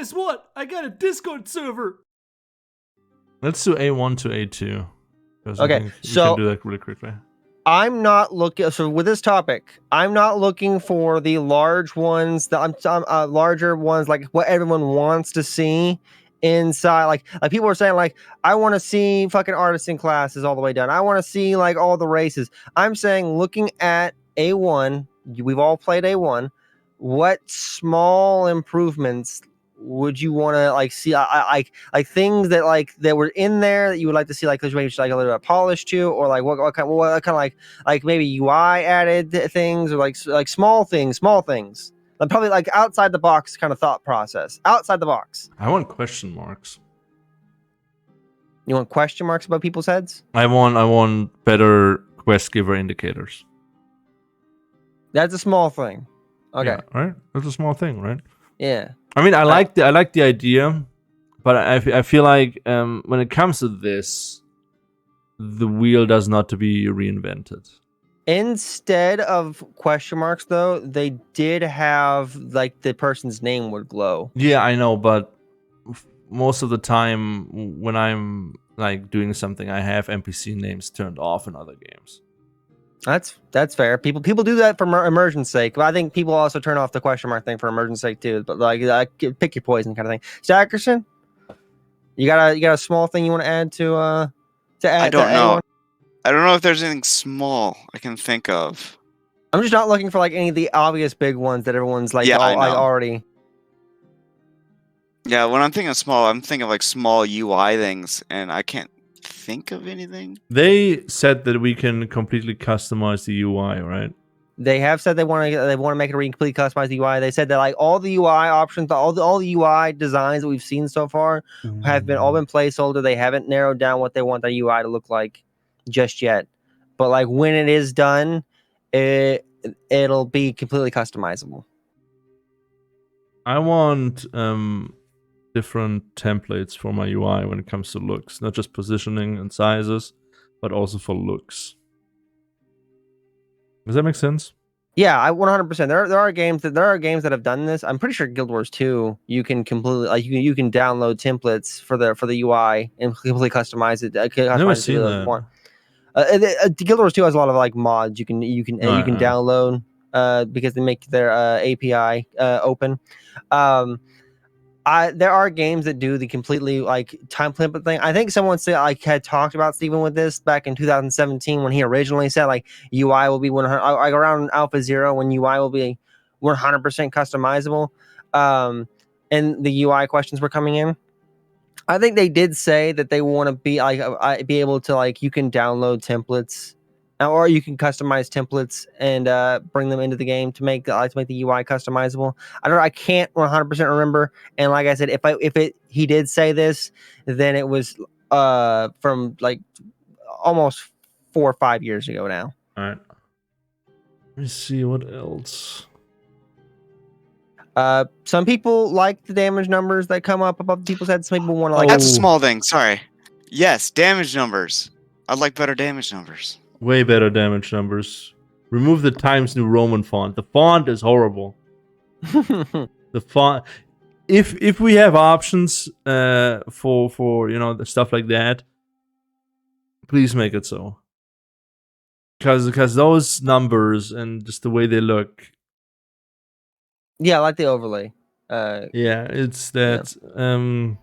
guess what? I got a Discord server. Let's do A1 to A2. Okay, so we can do that really quickly. I'm not looking. So with this topic, I'm not looking for the large ones. The larger ones, like what everyone wants to see inside. Like people are saying, like I want to see fucking artisan classes all the way done. I want to see like all the races. I'm saying, looking at A1, we've all played A1. What small improvements would you want to like see? Like things that were in there that you would like to see, like there's maybe just like a little bit of polish to, or like what kind of like maybe UI added things, or like small things, like probably like outside the box kind of thought process, outside the box. I want question marks. You want question marks above people's heads? I want better quest giver indicators. That's a small thing. Okay. Yeah, right? That's a small thing, right? Yeah. I mean, I like the idea, but I feel like when it comes to this, the wheel does not to be reinvented. Instead of question marks, though, they did have like the person's name would glow. Yeah, I know, but most of the time when I'm like doing something, I have NPC names turned off in other games. That's fair. People do that for immersion's sake, but I think people also turn off the question mark thing for immersion's sake too. But like pick your poison kind of thing. Stackerson, you got a small thing you want to add to add? I don't to know. A1? I don't know if there's anything small I can think of. I'm just not looking for like any of the obvious big ones that everyone's like, I know. like already. Yeah, when I'm thinking of small, I'm thinking of like small UI things, and I can't think of anything. They said that we can completely customize the UI, right? They have said they want to make it a completely customized UI. They said that like all the UI options, all the UI designs that we've seen so far have been placeholder. They haven't narrowed down what they want the UI to look like just yet. But like when it is done, it'll be completely customizable. I want different templates for my UI when it comes to looks, not just positioning and sizes, but also for looks. Does that make sense? Yeah, I 100%. There are games that have done this. I'm pretty sure Guild Wars 2, you can completely like you can download templates for the UI and completely customize it. I've never seen that. Guild Wars 2 has a lot of like mods you can download because they make their API open. There are games that do the completely like time template thing. I think someone said like had talked about Steven with this back in 2017 when he originally said like UI will be 100 like around Alpha 0 when UI will be 100% customizable. And the UI questions were coming in. I think they did say that they want to be like be able to like you can download templates or you can customize templates and bring them into the game to make the UI customizable. I can't 100% remember. And like I said, he did say this, then it was from like almost 4 or 5 years ago now. All right. Let me see what else. Some people like the damage numbers that come up above people's heads. Some people want to like. That's a small thing. Sorry. Yes, damage numbers. I'd like better damage numbers. Way better damage numbers. Remove the Times New Roman font. The font is horrible. The font. If we have options for the stuff like that, please make it so. Because those numbers and just the way they look. Yeah, I like the overlay. Yeah, it's that. Yeah.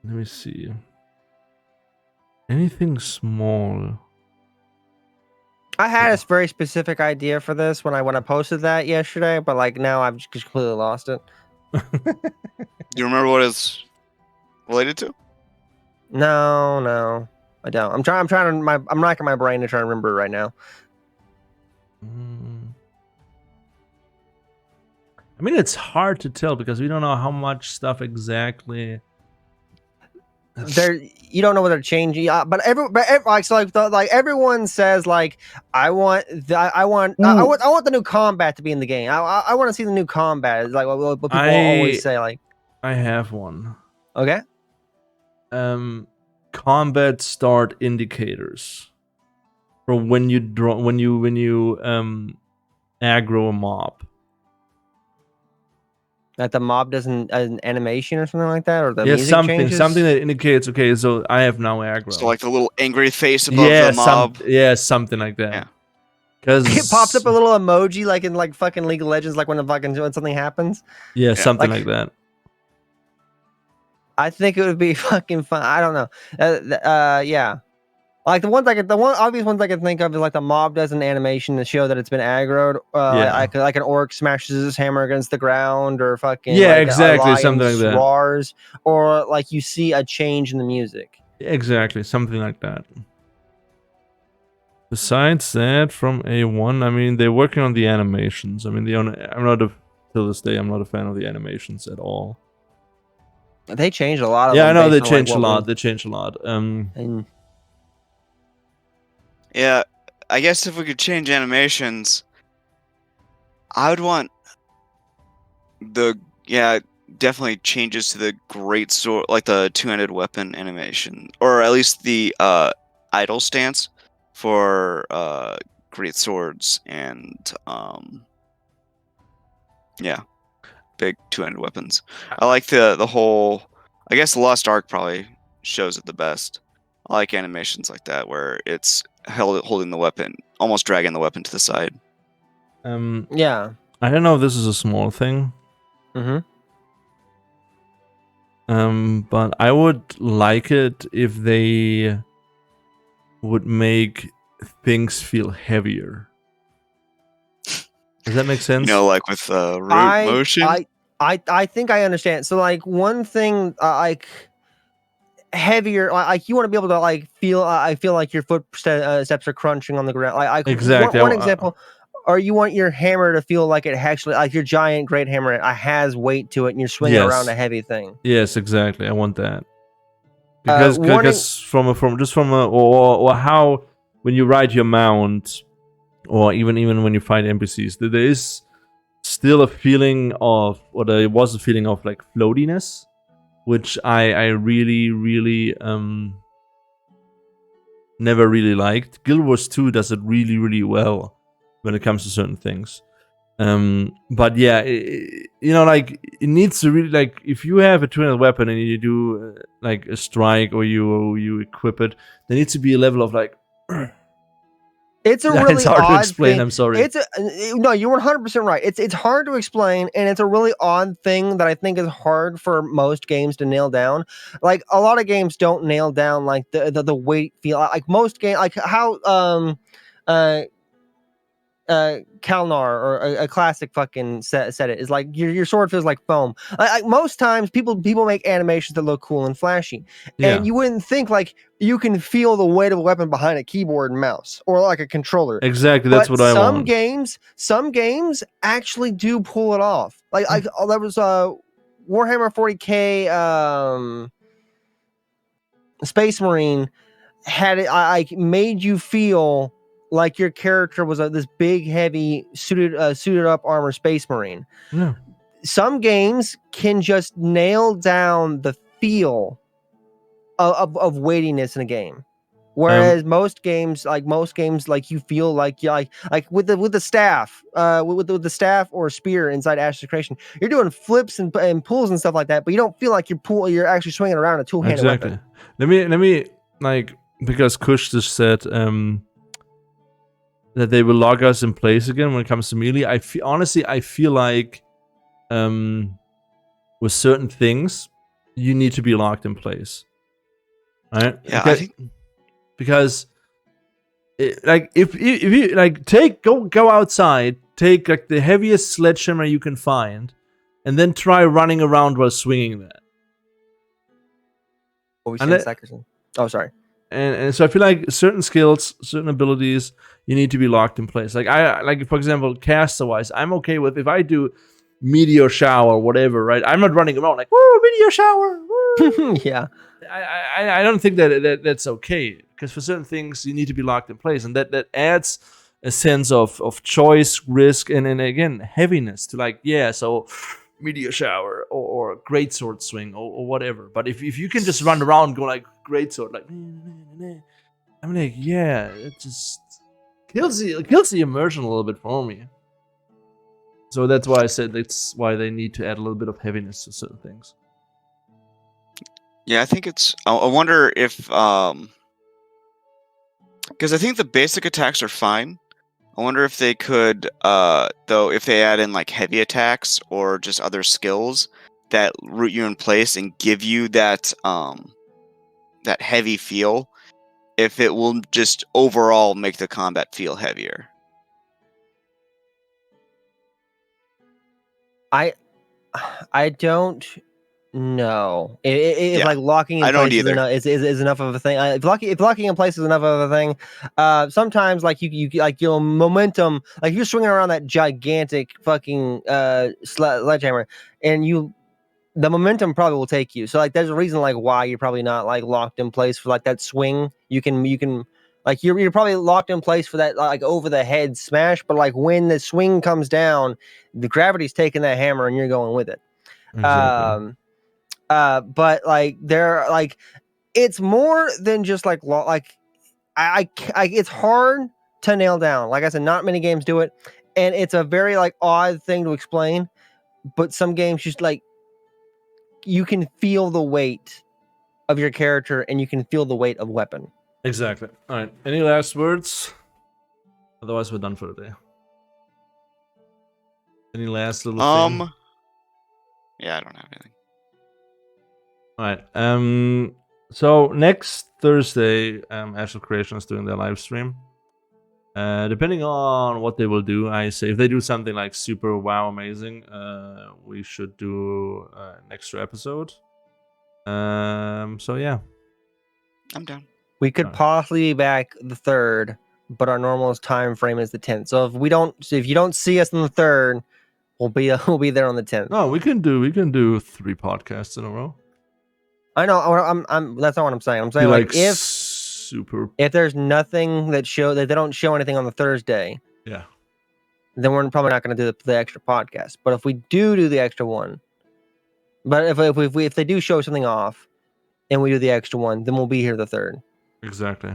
Let me see. Anything small. I had a very specific idea for this when I posted that yesterday, but like now I've just completely lost it. Do you remember what it's related to? No, I don't. I'm racking my brain to try and remember it right now. I mean, it's hard to tell because we don't know how much stuff exactly. You don't know what they're changing, but everyone says like I want the new combat to be in the game. I want to see the new combat. It's like what people always say. Like I have one. Okay. Combat start indicators from when you aggro a mob. That the mob does an animation or something like that, or the Yeah, music something changes. that indicates, okay, so I have now aggro. So like the little angry face above the mob. Something like that. Yeah. Because It pops up a little emoji like in like fucking League of Legends, like when something happens. Yeah, something Like- like that. I think it would be fucking fun. I don't know. Yeah. Like the one obvious ones I can think of is like the mob does an animation to show that it's been aggroed. Yeah. Like an orc smashes his hammer against the ground, or fucking Yeah, like exactly, a lion something like that. roars, or like you see a change in the music. Exactly, something like that. Besides that, from A1, I mean, they're working on the animations. I mean, till this day, I'm not a fan of the animations at all. They changed a lot of Yeah, I them know they based on, like, changed a what lot. was- They changed a lot. and Yeah, I guess if we could change animations, I would want definitely changes to the great sword, like the two-handed weapon animation, or at least the idle stance for great swords and big two-handed weapons. I like the whole. I guess the Lost Ark probably shows it the best. I like animations like that where it's holding the weapon, almost dragging the weapon to the side. yeah. I don't know if this is a small thing. Mm-hmm. But I would like it if they would make things feel heavier. Does that make sense? You know, like with root motion. I think I understand. So like one thing like heavier, like you want to be able to like feel. I feel like your footsteps are crunching on the ground. Like Exactly. One example. Or you want your hammer to feel like it actually, like your giant great hammer, has weight to it, and you're swinging Yes. around a heavy thing. Yes, exactly. I want that Warning- because from or how when you ride your mount, or even when you fight NPCs, there is still a feeling of, or there was a feeling of like floatiness, which I really never really liked. Guild Wars 2 does it really well when it comes to certain things. But yeah, like it needs to really, like, if you have a two-handed weapon and you do like a strike, or you equip it, there needs to be a level of like. It's a really it's hard odd to explain. thing. I'm sorry. No, you're 100% right. It's hard to explain, and it's a really odd thing that I think is hard for most games to nail down. Like a lot of games don't nail down like the weight feel. Like most game, like how Kalnar or a classic fucking said it is like your sword feels like foam. Like most times people make animations that look cool and flashy, and you wouldn't think like you can feel the weight of a weapon behind a keyboard and mouse or like a controller. Exactly, that's But what I want. some games actually do pull it off. Like there was Warhammer 40K Space Marine had it. I made you feel like your character was this big, heavy, suited up armor Space Marine. Yeah. Some games can just nail down the feel of weightiness in a game, whereas most games, like you feel like with the staff, with the staff or spear inside Ashes of Creation, you're doing flips and pulls and stuff like that, but you don't feel like you're actually swinging around a two-handed weapon. Let me like, because Kush just said that they will lock us in place again when it comes to melee. I feel like with certain things you need to be locked in place, right? Yeah, because like if you like go outside, take like the heaviest sledgehammer you can find, and then try running around while swinging that. What we said seconds. Oh, sorry. And so I feel like certain skills, certain abilities, you need to be locked in place. Like for example, caster wise, I'm okay with if I do meteor shower, whatever, right? I'm not running around like, woo, meteor shower. Woo. Yeah. I don't think that's okay, because for certain things you need to be locked in place, and that adds a sense of choice, risk, and again heaviness to like, so meteor shower or great sword swing or whatever. But if you can just run around and go like great sword, like, I'm like, it just kills the immersion a little bit for me. So that's why I said that's why they need to add a little bit of heaviness to certain things. Yeah, I think it's. I wonder if because I think the basic attacks are fine. I wonder if they could, though, if they add in like heavy attacks or just other skills that root you in place and give you that that heavy feel, if it will just overall make the combat feel heavier. I don't know if Yeah, like locking in I don't place is either. enough is enough of a thing. If locking in place is enough of a thing, sometimes like you like your momentum, like if you're swinging around that gigantic fucking sledgehammer, and the momentum probably will take you. So like there's a reason like why you're probably not like locked in place for like that swing. You can like you're probably locked in place for that like over the head smash, but like when the swing comes down, the gravity's taking that hammer and you're going with it. Exactly. But like they're like it's more than just like it's hard to nail down. Like I said, not many games do it, and it's a very like odd thing to explain. But some games just like you can feel the weight of your character and you can feel the weight of weapon. Exactly. All right. Any last words? Otherwise, we're done for the day. Any last little thing? Yeah, I don't have anything. All right. So next Thursday, Astral Creation is doing their live stream. Depending on what they will do, I say if they do something like super wow amazing, we should do an extra episode. So yeah, I'm down. We could possibly be back the 3rd, but our normal time frame is the 10th. So if you don't see us on the 3rd, we'll be there on the 10th. No, we can do 3 podcasts in a row. I know. I'm. That's not what I'm saying. I'm saying Like if super. if there's nothing that they don't show anything on the Thursday, Yeah. then we're probably not going to do the extra podcast. But if we do the extra one, but if they do show something off, and we do the extra one, then we'll be here the 3rd. Exactly.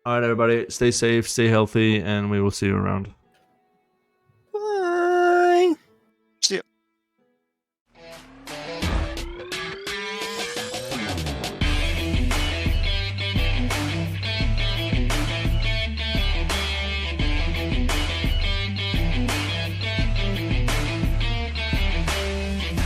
All right, everybody, stay safe, stay healthy, and we will see you around.